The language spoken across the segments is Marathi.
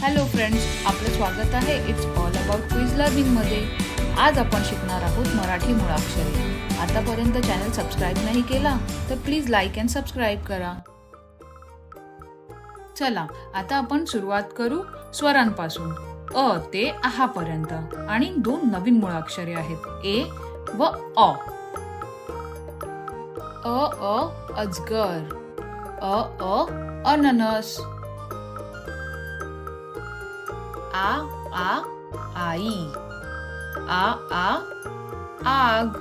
हॅलो फ्रेंड्स, आपलं स्वागत आहे इट्स ऑल अबाउट क्विज लर्निंगमध्ये. आज आपण शिकणार आहोत मराठी मुळाक्षरे. आतापर्यंत चॅनल सबस्क्राईब नाही केला तर प्लीज लाईक अँड सबस्क्राईब करा. चला आता आपण सुरुवात करू स्वरांपासून. अ ते आहापर्यंत आणि 2 नवीन मुळाक्षरे आहेत, ए व अ. अजगर, अननस. आई, आग.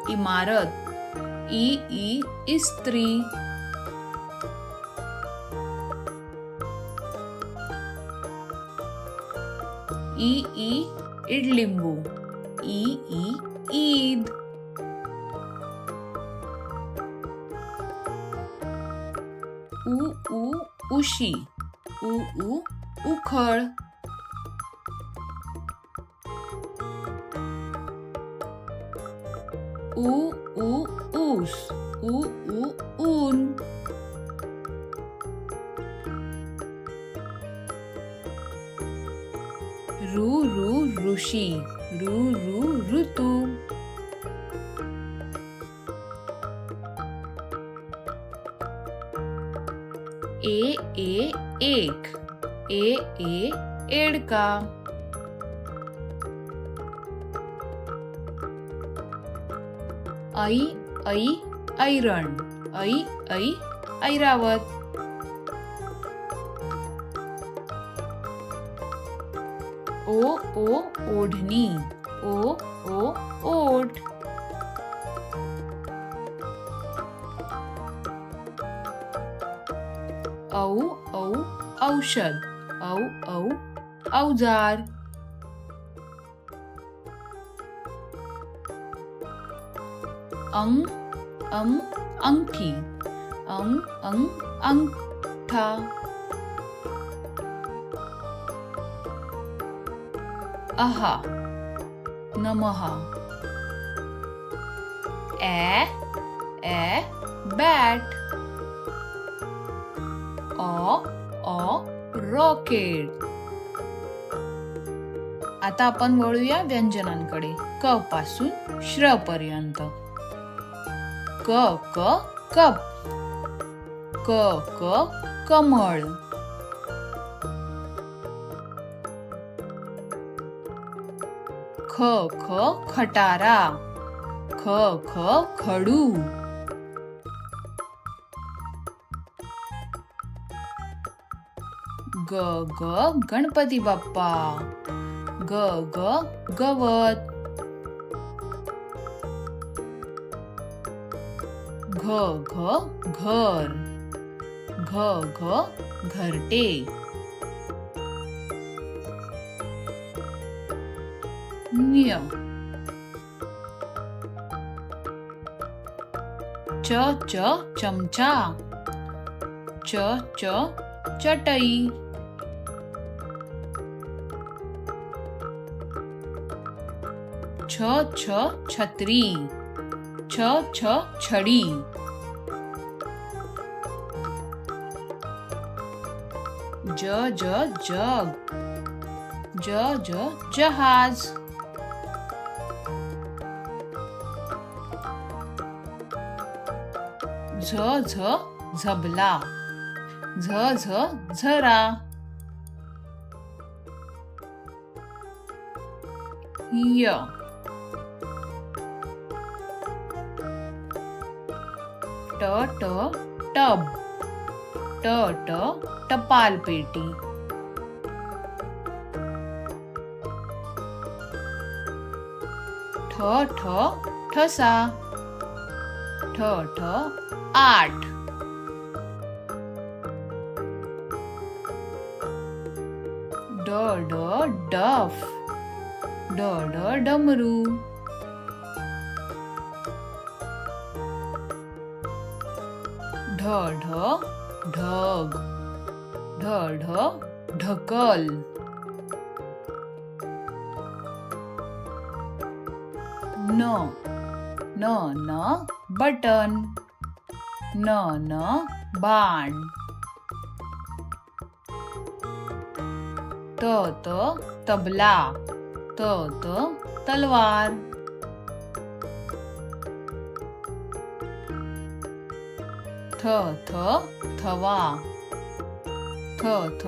इमारत, इस्त्री. इडलिंबू, ईद. उशी, उखळ. ऊस, ऊन. ऋषी, ऋतू. एक, एडका. ऐरण, ऐरावत. ओढणी, ओठ. औषध, औजार. अंगठी, अंगठा. अहा, नमः. बॅट. रॉकेट. आता आपण वळूया व्यंजनांकडे. क पासून श्र पर्यंत. कप, कमळ. खटारा, खडू. गणपती बाप्पा. गवत. घर, घरटे. न्य. चमचा. चटई. छत्री. छडी. जग. जहाज. झबला. झरा. य. टब. टपाल पेटी. ठसा. आठ. डफ. डमरू. ढग. ढकल. न बटन. न बाण. त तबला. त तलवार. थ थवा. थ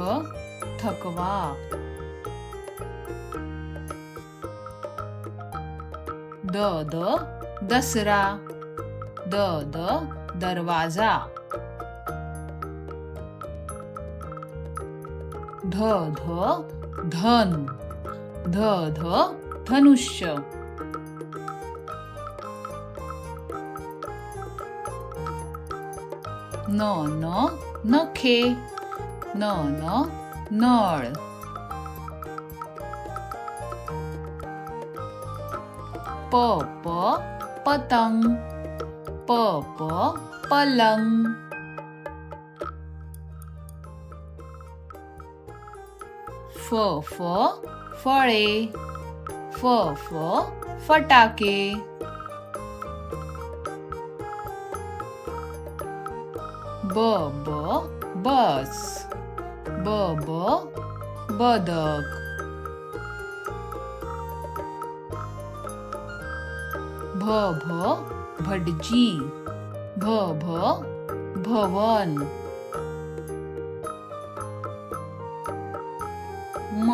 थकवा. द दसरा. द दरवाजा. ध धन. ध धनुष्य. न नखे. न नळ. प पतंग. प पलंग. फ फळे. फ फटाके. ब बस. ब बदक. भ भटजी. भ भवन. म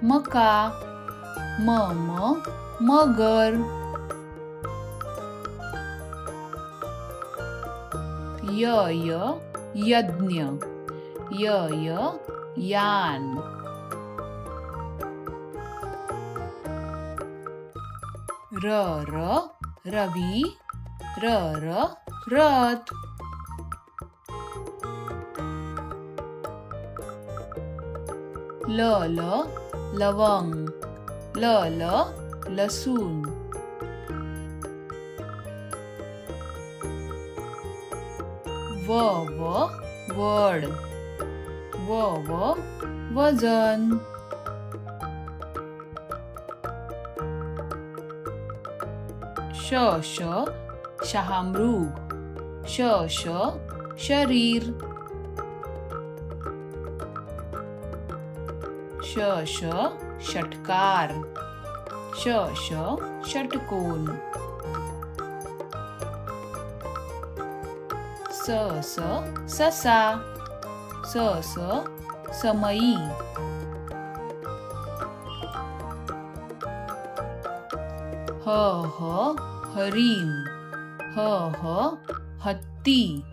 मका. म मगर. य यज्ञ. य यान. र रवी. र रथ. ल लवंग. ल लसूण. व वड. व वजन. श शहामृग. श शरीर. श षटकार. श षटकोन. स ससा. स समई. ह हरिण. ह हत्ती.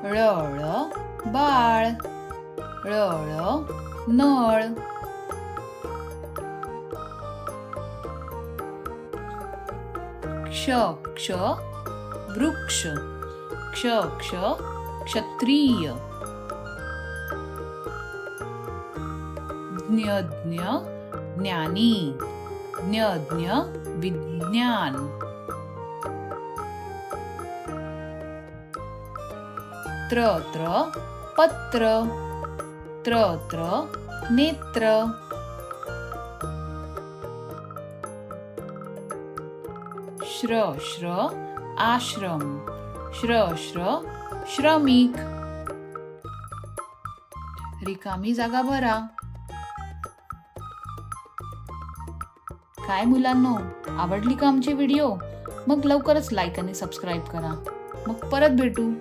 ळ बाळ. ळ नळ. क्ष वृक्ष. क्ष क्षत्रिय. ज्ञ ज्ञानी. ज्ञ विज्ञान. त्र पत्र. त्र नेत्र. श्र आश्रम. श्र श्रमिक. रिकामी जागा भरा. काय मुलांनो, आवडली का आमची व्हिडिओ? मग लवकरच लाईक आणि सबस्क्राईब करा. मग परत भेटू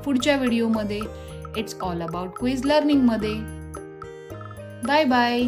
पुढच्या व्हिडिओमध्ये. It's all about quiz learning मध्ये. Bye bye.